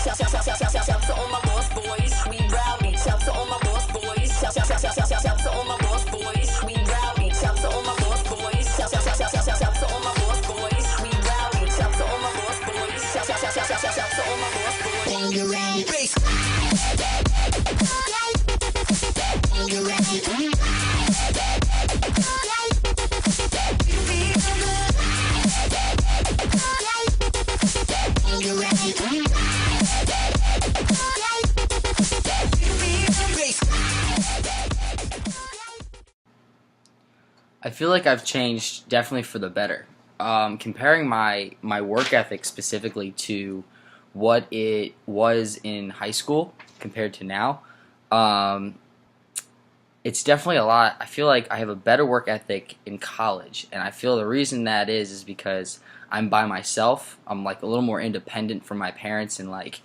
Shout to all my lost boys, we rowdy. Shout to all my lost boys. Shout to all my lost boys, we rowdy. Shout to all my lost boys. Shout to all my lost boys, we rowdy. Shout to all my lost boys. Shout to all my lost boys. When you're ready, bass. When you're ready. I feel like I've changed definitely for the better. Comparing my work ethic specifically to what it was in high school compared to now, it's definitely a lot. I feel like I have a better work ethic in college, and I feel the reason that is because I'm by myself. I'm like a little more independent from my parents, and like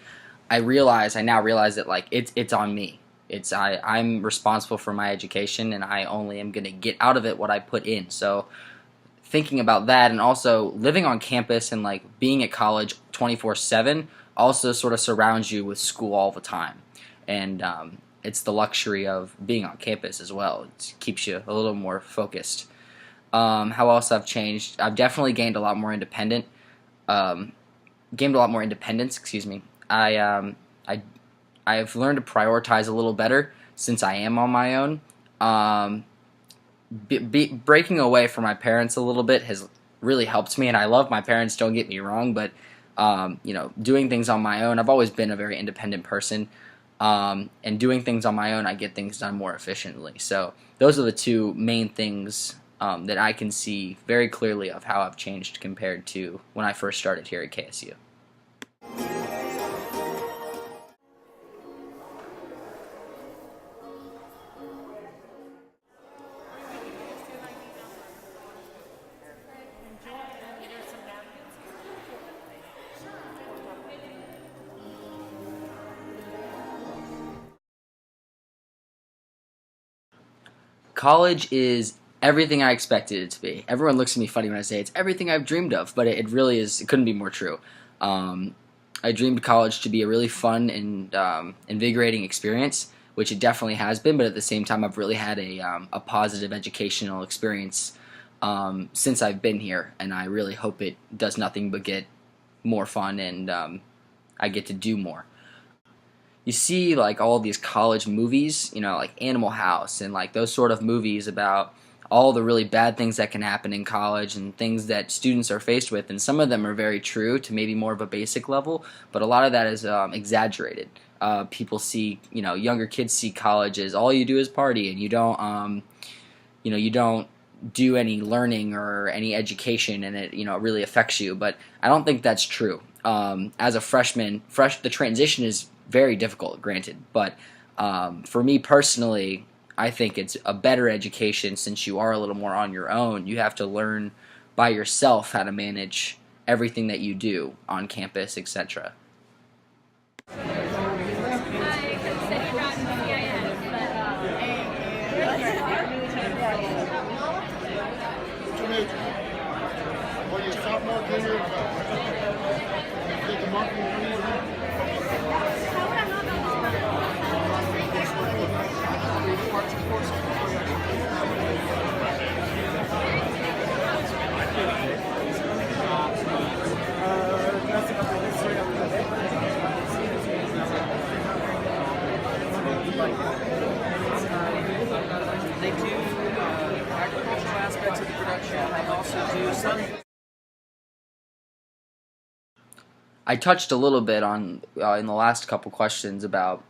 I now realize that like it's on me. I'm responsible for my education, and I only am going to get out of it what I put in. So thinking about that, and also living on campus and like being at college 24/7 also sort of surrounds you with school all the time, and it's the luxury of being on campus as well. It keeps you a little more focused. How else I've changed? I've definitely gained a lot more independence. Excuse me. I've learned to prioritize a little better since I am on my own. Breaking away from my parents a little bit has really helped me, and I love my parents, don't get me wrong, but doing things on my own, I've always been a very independent person, and doing things on my own, I get things done more efficiently. So those are the two main things that I can see very clearly of how I've changed compared to when I first started here at KSU. College is everything I expected it to be. Everyone looks at me funny when I say it's everything I've dreamed of, but it really is. It couldn't be more true. I dreamed college to be a really fun and invigorating experience, which it definitely has been, but at the same time I've really had a positive educational experience since I've been here, and I really hope it does nothing but get more fun, and I get to do more. You see like all these college movies, like Animal House and like those sort of movies about all the really bad things that can happen in college and things that students are faced with, and some of them are very true to maybe more of a basic level, but a lot of that is exaggerated. People see, younger kids see college as all you do is party, and you don't do any learning or any education, and it really affects you. But I don't think that's true. As a freshman, the transition is very difficult, granted, but for me personally, I think it's a better education since you are a little more on your own. You have to learn by yourself how to manage everything that you do on campus, etc. They do agricultural aspects of the production. They also do some. I touched a little bit on in the last couple questions about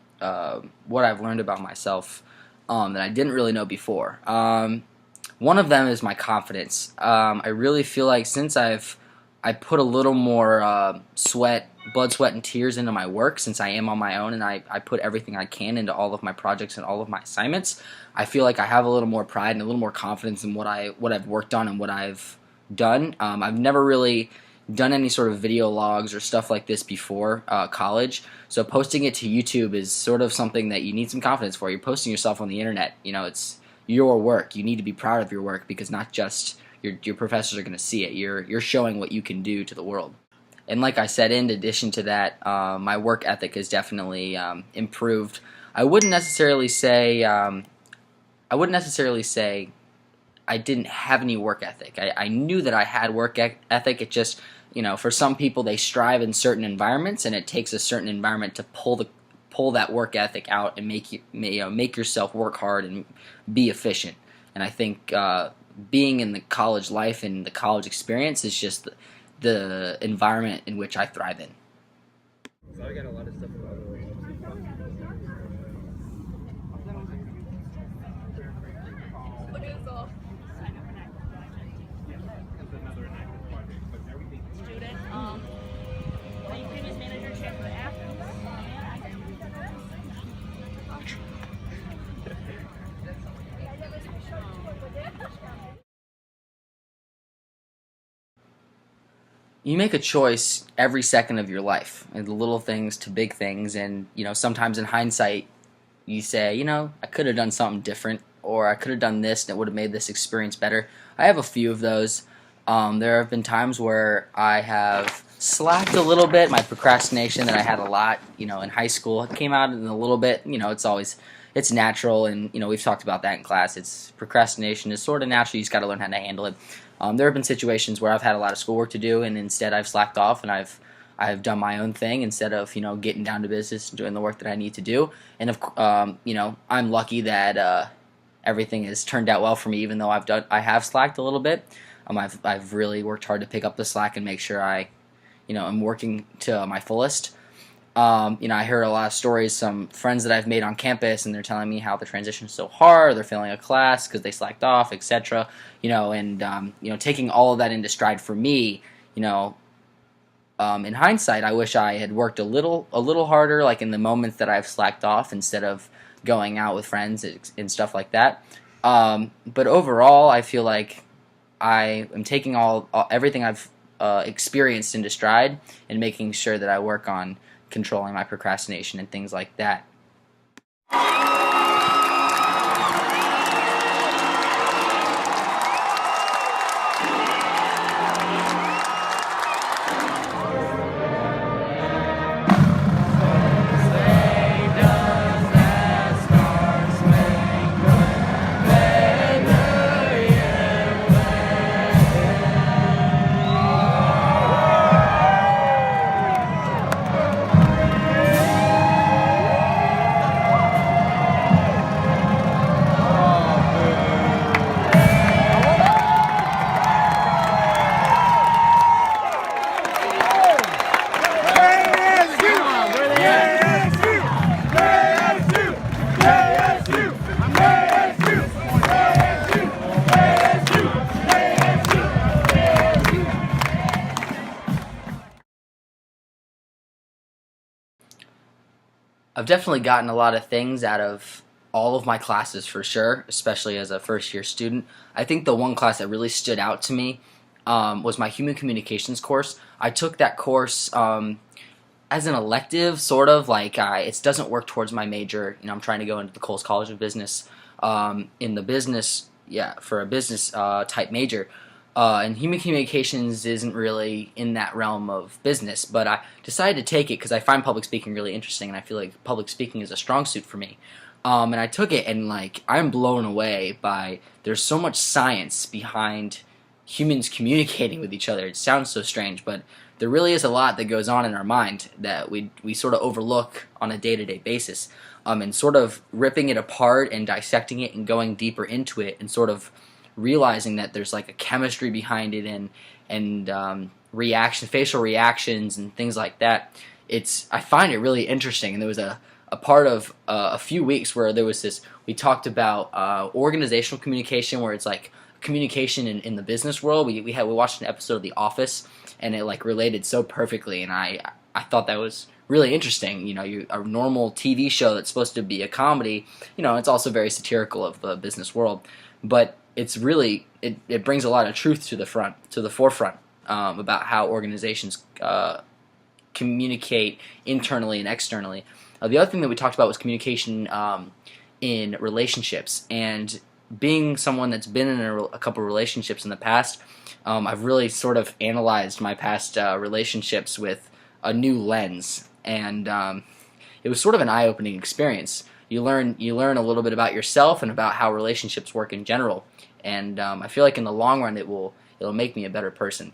what I've learned about myself that I didn't really know before. One of them is my confidence. I really feel like since I put a little more blood, sweat, and tears into my work, since I am on my own, and I put everything I can into all of my projects and all of my assignments, I feel like I have a little more pride and a little more confidence in what I've worked on and what I've done. I've never really done any sort of video logs or stuff like this before college, so posting it to YouTube is sort of something that you need some confidence for. You're posting yourself on the internet. It's your work. You need to be proud of your work because not just your professors are going to see it. You're showing what you can do to the world. And like I said, in addition to that, my work ethic has definitely improved. I wouldn't necessarily say I didn't have any work ethic. I knew that I had work ethic. It just, for some people, they strive in certain environments, and it takes a certain environment to pull that work ethic out and make yourself work hard and be efficient. And I think being in the college life and the college experience is just the environment in which I thrive in. So I got a lot of stuff about Look at us all. Student, are you previous manager, chair for the app? You make a choice every second of your life, and the little things to big things, and sometimes in hindsight you say, I could have done something different, or I could have done this and it would have made this experience better. I have a few of those. There have been times where I have slacked a little bit. My procrastination that I had a lot, in high school, it came out in a little bit. It's natural, and we've talked about that in class. Procrastination is sort of natural. You just got to learn how to handle it. There have been situations where I've had a lot of schoolwork to do, and instead I've slacked off and I've done my own thing instead of getting down to business and doing the work that I need to do. And I'm lucky that everything has turned out well for me, even though I have slacked a little bit. I've really worked hard to pick up the slack and make sure I'm working to my fullest. I heard a lot of stories, some friends that I've made on campus, and they're telling me how the transition is so hard, they're failing a class because they slacked off, etc. Taking all of that into stride for me, in hindsight, I wish I had worked a little harder, like in the moments that I've slacked off, instead of going out with friends and stuff like that. But overall, I feel like I am taking everything I've experienced into stride and making sure that I work on controlling my procrastination and things like that. I've definitely gotten a lot of things out of all of my classes for sure, especially as a first-year student. I think the one class that really stood out to me was my human communications course. I took that course as an elective, sort of, like it doesn't work towards my major. I'm trying to go into the Coles College of Business for a business type major. And human communications isn't really in that realm of business, but I decided to take it because I find public speaking really interesting, and I feel like public speaking is a strong suit for me. And I took it, and I'm blown away by there's so much science behind humans communicating with each other. It sounds so strange, but there really is a lot that goes on in our mind that we sort of overlook on a day-to-day basis. And sort of ripping it apart and dissecting it and going deeper into it and sort of realizing that there's like a chemistry behind it and facial reactions and things like that. I find it really interesting. And there was a part of a few weeks where there was we talked about organizational communication, where it's like communication in the business world. We watched an episode of The Office, and it related so perfectly, and I thought that was really interesting. A normal TV show that's supposed to be a comedy, it's also very satirical of the business world, but it's really it brings a lot of truth to the forefront about how organizations communicate internally and externally. The other thing that we talked about was communication in relationships, and being someone that's been in a couple relationships in the past, I've really sort of analyzed my past relationships with a new lens, and it was sort of an eye-opening experience. You learn a little bit about yourself and about how relationships work in general, and I feel like in the long run it'll make me a better person.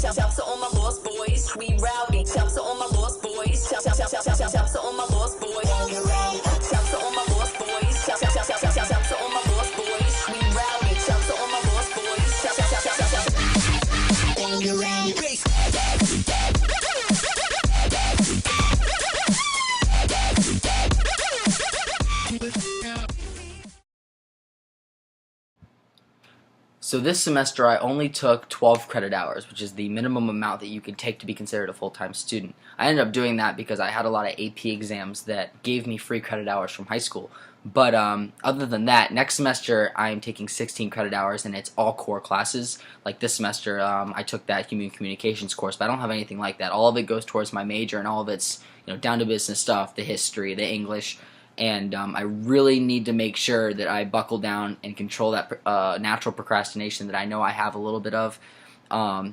Shouts to all my lost boys, we rowdy. Shouts to all my lost boys. Shouts to all my lost boys. Shouts to all my lost boys. Shouts to all my lost boys, we rowdy. Shouts to all my lost boys. So this semester I only took 12 credit hours, which is the minimum amount that you could take to be considered a full-time student. I ended up doing that because I had a lot of AP exams that gave me free credit hours from high school. But other than that, next semester I am taking 16 credit hours, and it's all core classes. Like this semester, I took that human communications course, but I don't have anything like that. All of it goes towards my major, and all of it's down to business stuff, the history, the English. And I really need to make sure that I buckle down and control that natural procrastination that I know I have a little bit of,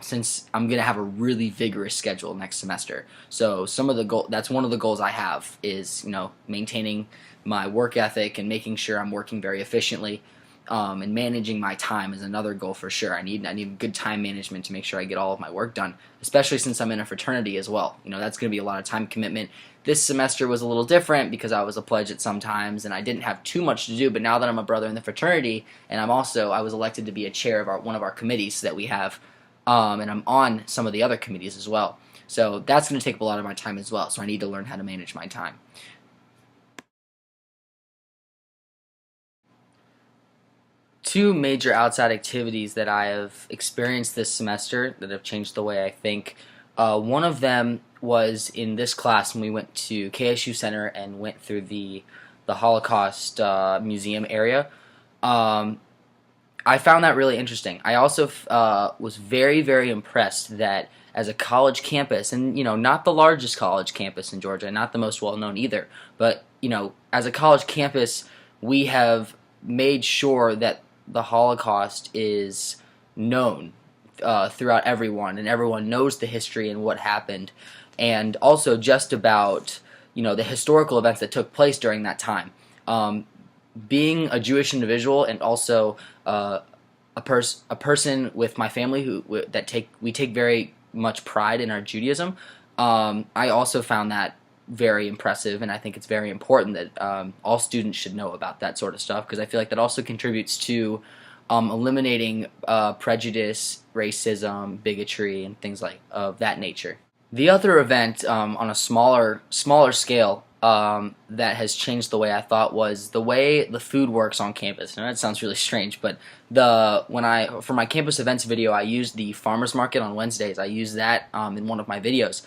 since I'm going to have a really vigorous schedule next semester. So that's one of the goals I have is, maintaining my work ethic and making sure I'm working very efficiently, and managing my time is another goal for sure. I need good time management to make sure I get all of my work done, especially since I'm in a fraternity as well. That's going to be a lot of time commitment. This semester was a little different because I was a pledge at some times and I didn't have too much to do, but now that I'm a brother in the fraternity and I was elected to be a chair of one of our committees that we have, and I'm on some of the other committees as well. So that's going to take up a lot of my time as well, so I need to learn how to manage my time. Two major outside activities that I have experienced this semester that have changed the way I think. One of them was in this class when we went to KSU Center and went through the Holocaust museum area. I found that really interesting. I also was very, very impressed that as a college campus, and not the largest college campus in Georgia, not the most well-known either, but as a college campus, we have made sure that the Holocaust is known throughout everyone, and everyone knows the history and what happened, and also just about the historical events that took place during that time. Being a Jewish individual and also a person with my family we take very much pride in our Judaism. I also found that very impressive, and I think it's very important that all students should know about that sort of stuff, because I feel like that also contributes to eliminating prejudice, racism, bigotry, and things of that nature. The other event on a smaller scale that has changed the way I thought was the way the food works on campus. Now that sounds really strange, but for my campus events video, I used the farmers market on Wednesdays. I used that in one of my videos.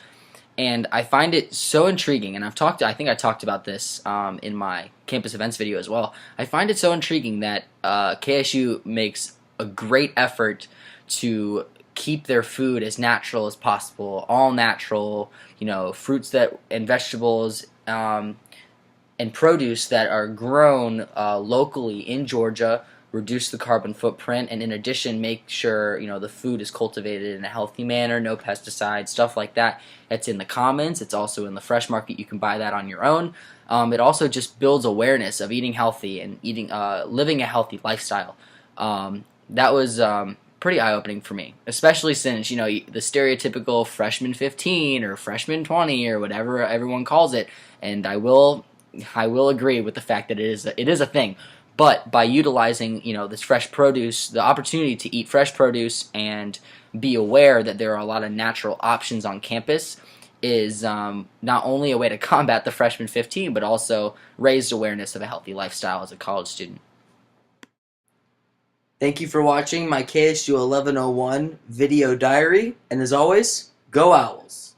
And I find it so intriguing, and I think I talked about this in my campus events video as well. I find it so intriguing that KSU makes a great effort to keep their food as natural as possible, all natural, fruits and vegetables and produce that are grown locally in Georgia, reduce the carbon footprint, and in addition make sure the food is cultivated in a healthy manner, no pesticides, stuff like that. It's in the commons. It's also in the fresh market. You can buy that on your own. It also just builds awareness of eating healthy and living a healthy lifestyle. That was pretty eye-opening for me, especially since the stereotypical freshman 15 or freshman 20 or whatever everyone calls it, and I will agree with the fact that it is a thing. But by utilizing, this fresh produce, the opportunity to eat fresh produce and be aware that there are a lot of natural options on campus is not only a way to combat the freshman 15, but also raise awareness of a healthy lifestyle as a college student. Thank you for watching my KSU 1101 video diary, and as always, go Owls!